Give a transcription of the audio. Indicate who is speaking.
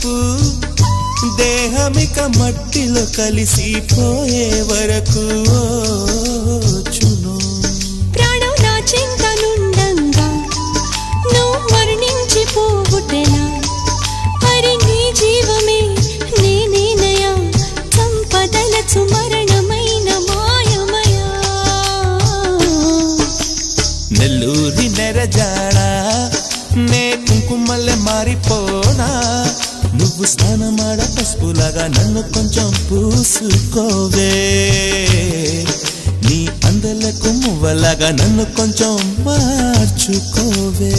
Speaker 1: చూపు దేహమిక మట్టిలో కలిసిపోయే వరకు చును
Speaker 2: ప్రాణం నా చింతనుండంగా నువ్వు మరణించి పోవుటెలా హరి నీ జీవమే నేనేనయా సంపదలచు మరణమైన మాయమయా
Speaker 1: నెల్లూరి నెరజాడా నే కుంకుమల్లె మారిపోనా నువ్వు స్నానమాడ పసుపులాగా నన్ను కొంచెం పూసుకోవే నీ అందలకు మువ్వలాగా నన్ను కొంచెం మార్చుకోవే